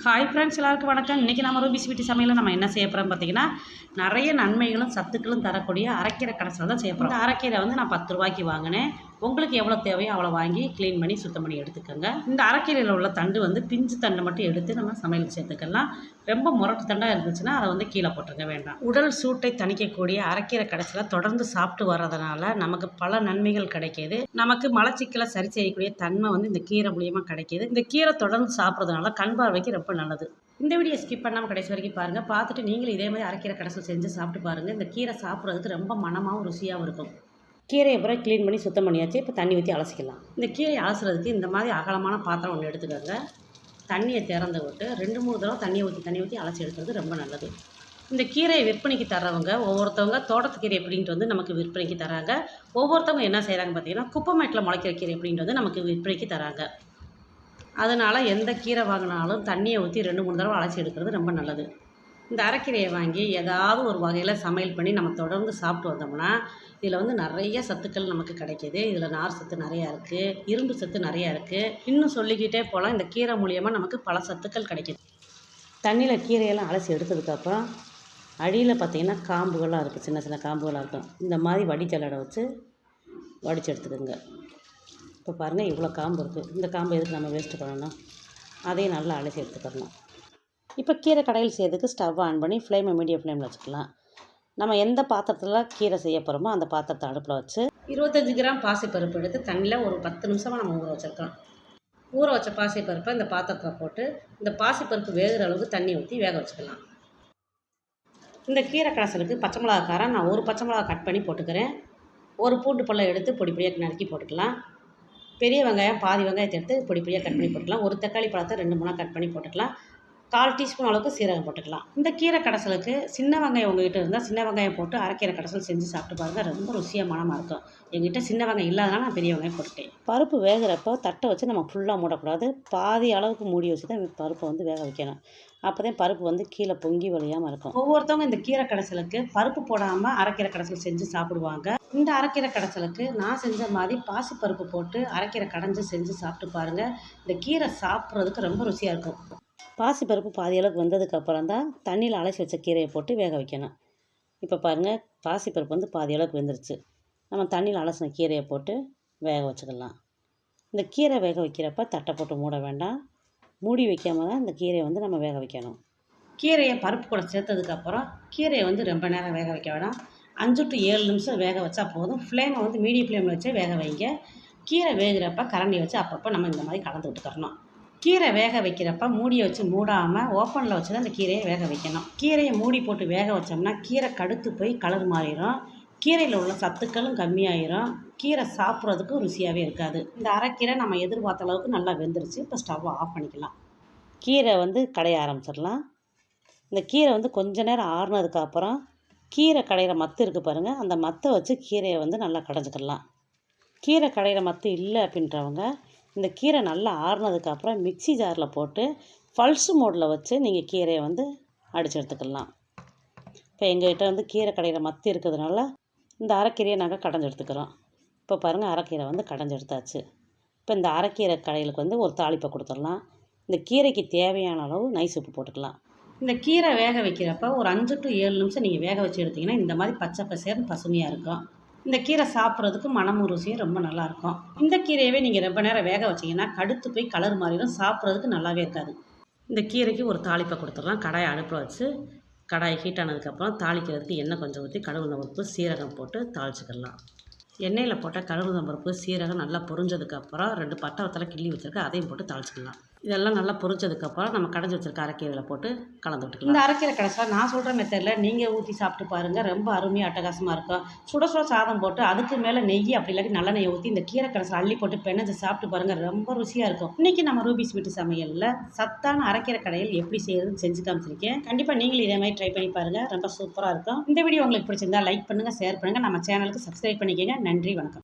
Hi friends, எல்லாருக்கும் வணக்கம். இன்றைக்கி நம்ம ரூபி ஸ்வீட் சமையலில் நம்ம என்ன செய்ய போகிறோம் பார்த்தீங்கன்னா, நிறைய நன்மைகளும் சத்துக்களும் தரக்கூடிய அரைக்கீரை கடைசியில் தான் செய்ய போகிறோம். இந்த அரைக்கீரை வந்து நான் 10 ரூபாய்க்கு வாங்கினேன். உங்களுக்கு எவ்வளோ தேவையோ அவ்வளோ வாங்கி க்ளீன் பண்ணி சுத்தம் பண்ணி எடுத்துக்கோங்க. இந்த அரைக்கீரையில் உள்ள தண்டு வந்து பிஞ்சு தண்டை மட்டும் எடுத்து நம்ம சமையல் சேர்த்துக்கலாம். ரொம்ப முரட்டு தண்டாக இருந்துச்சுன்னா அதை வந்து கீழே போட்டுருக்க வேண்டாம். உடல் சூட்டை தணிக்கக்கூடிய அரைக்கீரை கடைசியில் தொடர்ந்து சாப்பிட்டு வர்றதுனால நமக்கு பல நன்மைகள் கிடைக்கிது. நமக்கு மலச்சிக்கலை சரி செய்யக்கூடிய தன்மை வந்து இந்த கீரை மூலியமாக கிடைக்கிது. இந்த கீரை தொடர்ந்து சாப்பிட்றதுனால கண் பார்வைக்கு ரொம்ப நல்லது. இந்த வீடியோ ஸ்கிப் பண்ணாமல் கடைசி வரைக்கும் பாருங்கள். பார்த்துட்டு நீங்களும் இதே மாதிரி அரைக்கீரை கடைசியில் செஞ்சு சாப்பிட்டு பாருங்கள். இந்த கீரை சாப்பிட்றதுக்கு ரொம்ப மனமாகவும் ருசியாகவும் இருக்கும். கீரையை அப்புறம் க்ளீன் பண்ணி சுத்தம் பண்ணியாச்சு. இப்போ தண்ணி ஊற்றி அலசிக்கலாம். இந்த கீரையை அலசுறதுக்கு இந்த மாதிரி அகலமான பாத்திரம் ஒன்று எடுத்துக்கோங்க. தண்ணியை திறந்து விட்டு 2-3 தடவை தண்ணி ஊற்றி அலசி எடுக்கிறது ரொம்ப நல்லது. இந்த கீரையை விற்பனைக்கு தர்றவங்க ஒவ்வொருத்தவங்க தோட்டத்துக்கீரை எப்படின்ட்டு வந்து நமக்கு விற்பனைக்கு தராங்க. ஒவ்வொருத்தவங்க என்ன செய்கிறாங்க பார்த்தீங்கன்னா, குப்பைமேட்டில் முளைக்கிற கீரை எப்படின்ட்டு வந்து நமக்கு விற்பனைக்கு தராங்க. அதனால் எந்த கீரை வாங்கினாலும் தண்ணியை ஊற்றி 2-3 தடவை அலசி எடுக்கிறது ரொம்ப நல்லது. இந்த அரைக்கீரையை வாங்கி ஏதாவது ஒரு வகையில் சமையல் பண்ணி நம்ம தொடர்ந்து சாப்பிட்டு வந்தோம்னா இதில் வந்து நிறைய சத்துக்கள் நமக்கு கிடைக்கிது. இதில் நார் சத்து நிறையா இருக்குது, இரும்பு சத்து நிறையா இருக்குது. இன்னும் சொல்லிக்கிட்டே போகலாம். இந்த கீரை மூலியமாக நமக்கு பல சத்துக்கள் கிடைக்கிது. தண்ணியில் கீரையெல்லாம் அலசி எடுத்ததுக்கப்புறம் அடியில் பார்த்திங்கன்னா காம்புகளாக இருக்குது, சின்ன சின்ன காம்புகளாக இருக்கும். இந்த மாதிரி வடிச்சலடை வச்சு வடித்து எடுத்துக்கோங்க. இப்போ பாருங்கள், இவ்வளோ காம்பு இருக்குது. இந்த காம்பு எதுக்கு நம்ம வேஸ்ட்டு பண்ணணும்? அதையும் நல்லா அலசி எடுத்துக்கிறணும். இப்போ கீரை கடையில் செய்யறதுக்கு ஸ்டவ் ஆன் பண்ணி ஃப்ளேமை மீடியம் ஃப்ளேமில் வச்சுக்கலாம். நம்ம எந்த பாத்திரத்தில் கீரை செய்ய போகிறோமோ அந்த பாத்திரத்தை அடுப்பில் வச்சு 25 கிராம் பாசிப்பருப்பு எடுத்து தண்ணியில் ஒரு 10 நிமிஷமாக நம்ம ஊற வச்சுருக்கோம். ஊற வச்ச பாசிப்பருப்பை இந்த பாத்திரத்தில் போட்டு இந்த பாசிப்பருப்பு வேகிற அளவுக்கு தண்ணி ஊற்றி வேக வச்சுக்கலாம். இந்த கீரை கடைசலுக்கு பச்சை மிளகா காரம் நான் ஒரு பச்சை மிளகா கட் பண்ணி போட்டுக்கிறேன். ஒரு பூண்டு பல்லை எடுத்து பொடி பொடியாக நறுக்கி போட்டுக்கலாம். பெரிய வெங்காயம் பாதி வெங்காயத்தை எடுத்து பொடி பொடியாக கட் பண்ணி போட்டுக்கலாம். ஒரு தக்காளி பழத்தை 2-3 கட் பண்ணி போட்டுக்கலாம். 1/4 டீஸ்பூன் அளவுக்கு சீரகம் போட்டுக்கலாம். இந்த கீரை கடைசலுக்கு சின்ன வெங்காயம் உங்கள்கிட்ட இருந்தால் சின்ன வெங்காயம் போட்டு அரைக்கீரை கடைசல் செஞ்சு சாப்பிட்டு பாருங்கள். ரொம்ப ருசியாக மனமாக இருக்கும். எங்ககிட்ட சின்ன வெங்காயம் இல்லாதனால நான் பெரிய வெங்காயம் போட்டுட்டேன். பருப்பு வேகிறப்போ தட்டை வச்சு நம்ம ஃபுல்லாக மூடக்கூடாது. பாதி அளவுக்கு மூடி வச்சு தான் பருப்பை வந்து வேக வைக்கணும். அப்போ தான் பருப்பு வந்து கீழே பொங்கி வழியாமல் இருக்கும். ஒவ்வொருத்தவங்க இந்த கீரை கடைசலுக்கு பருப்பு போடாமல் அரைக்கீரை கடைசல் செஞ்சு சாப்பிடுவாங்க. இந்த அரைக்கீரை கடைசலுக்கு நான் செஞ்ச மாதிரி பாசிப்பருப்பு போட்டு அரைக்கீரை கடைஞ்சி செஞ்சு சாப்பிட்டு பாருங்கள். இந்த கீரை சாப்பிட்றதுக்கு ரொம்ப ருசியாக இருக்கும். பாசிப்பருப்பு பாதி அளவுக்கு வந்ததுக்கப்புறம் தான் தண்ணியில் அலசி வச்ச கீரையை போட்டு வேக வைக்கணும். இப்போ பாருங்கள், பாசிப்பருப்பு வந்து பாதி அளவுக்கு வெந்துருச்சு. நம்ம தண்ணியில் அலசின கீரையை போட்டு வேக வச்சுக்கலாம். இந்த கீரை வேக வைக்கிறப்ப தட்டை போட்டு மூட வேண்டாம். மூடி வைக்காம தான் இந்த கீரையை வந்து நம்ம வேக வைக்கணும். கீரையை பருப்பு கூட சேர்த்ததுக்கப்புறம் கீரையை வந்து ரொம்ப நேரம் வேக வைக்க வேண்டாம். 5 to 7 நிமிஷம் வேக வச்சா போதும். ஃப்ளேமை வந்து மீடியம் ஃப்ளேமில் வச்சு வேக வைங்க. கீரை வேகிறப்ப கரண்டி வச்சு அப்பப்போ நம்ம இந்த மாதிரி கலந்து விட்டுக்கறணும். கீரை வேக வைக்கிறப்ப மூடியை வச்சு மூடாமல் ஓப்பனில் வச்சு தான் இந்த கீரையை வேக வைக்கணும். கீரையை மூடி போட்டு வேக வச்சோம்னா கீரை கடுத்து போய் கலர் மாறிடும். கீரையில் உள்ள சத்துக்களும் கம்மியாயிரும். கீரை சாப்பிட்றதுக்கும் ருசியாகவே இருக்காது. இந்த அரைக்கீரை நம்ம எதிர்பார்த்த அளவுக்கு நல்லா வெந்துருச்சு. இப்போ ஸ்டவ்வை ஆஃப் பண்ணிக்கலாம். கீரை வந்து கடைய ஆரம்பிச்சிடலாம். இந்த கீரை வந்து கொஞ்ச நேரம் ஆறுனதுக்கப்புறம் கீரை கடையிற மத்து இருக்குது பாருங்கள், அந்த மத்தை வச்சு கீரையை வந்து நல்லா கடைஞ்சிக்கலாம். கீரை கடையிற மத்து இல்லை அப்படின்றவங்க இந்த கீரை நல்லா ஆறுனதுக்கப்புறம் மிக்ஸி ஜாரில் போட்டு பல்ஸ் மோடில் வச்சு நீங்கள் கீரையை வந்து அடித்து எடுத்துக்கலாம். இப்போ எங்கள்கிட்ட வந்து கீரை கடையிற மத்து இருக்கிறதுனால இந்த அரைக்கீரையை நாங்கள் கடைஞ்சி எடுத்துக்கிறோம். இப்போ பாருங்கள், அரைக்கீரை வந்து கடைஞ்சி எடுத்தாச்சு. இப்போ இந்த அரைக்கீரை கடையிலுக்கு வந்து ஒரு தாளிப்பை கொடுத்துடலாம். இந்த கீரைக்கு தேவையான அளவு நைஸ் உப்பு போட்டுக்கலாம். இந்த கீரை வேக வைக்கிறப்ப ஒரு 5 to 7 நிமிஷம் நீங்கள் வேக வச்சு எடுத்திங்கன்னா இந்த மாதிரி பச்சை பசேர்னு பசுமையாக இருக்கும். இந்த கீரை சாப்பிட்றதுக்கு மனமும் ருசியும் ரொம்ப நல்லாயிருக்கும். இந்த கீரையவே நீங்கள் ரொம்ப நேரம் வேக வச்சிங்கன்னா கடுத்து போய் கலர் மாறிடும். சாப்பிட்றதுக்கு நல்லாவே இருக்காது. இந்த கீரைக்கு ஒரு தாளிப்பை கொடுத்துடலாம். கடாயை அடுப்பில் வச்சு கடாய் ஹீட் ஆனதுக்கப்புறம் தாளிக்கிறதுக்கு எண்ணெய் கொஞ்சம் ஊற்றி கடுகு பருப்பு சீரகம் போட்டு தாளிச்சிக்கலாம். எண்ணெயில் போட்டால் கடுகு பருப்பு சீரகம் நல்லா பொரிஞ்சதுக்கப்புறம் 2 பட்டை வத்தலை கிள்ளி வச்சுருக்க அதையும் போட்டு தாளிச்சிக்கலாம். இதெல்லாம் நல்லா பொரிச்சதுக்கப்புறம் நம்ம கடைஞ்சி வச்சுருக்க அரைக்கீரையில் போட்டு கலந்து விட்டுக்கலாம். இந்த அரைக்கீரை கடைசியில் நான் சொல்கிற மெத்தடில் நீங்கள் ஊற்றி சாப்பிட்டு பாருங்கள். ரொம்ப அருமையாக அட்டகாசமாக இருக்கும். சுட சுட சாதம் போட்டு அதுக்கு மேலே நெய் அப்படி இல்லாட்டி நல்லெண்ணெய் ஊற்றி இந்த கீரை கடைசியில் அள்ளி போட்டு பெனஞ்சு சாப்பிட்டு பாருங்கள். ரொம்ப ருசியாக இருக்கும். இன்றைக்கி நம்ம ரூபி ஸ்வீட் சமையலில் சத்தான அரைக்கீரை கடையில் எப்படி செய்யறதுன்னு செஞ்சு காமிச்சிருக்கேன். கண்டிப்பாக நீங்களும் இதே மாதிரி ட்ரை பண்ணி பாருங்கள். ரொம்ப சூப்பராக இருக்கும். இந்த வீடியோ உங்களுக்கு பிடிச்சிருந்தா லைக் பண்ணுங்கள், ஷேர் பண்ணுங்கள். நம்ம சேனலுக்கு சப்ஸ்கிரைப் பண்ணிக்கோங்க. நன்றி, வணக்கம்.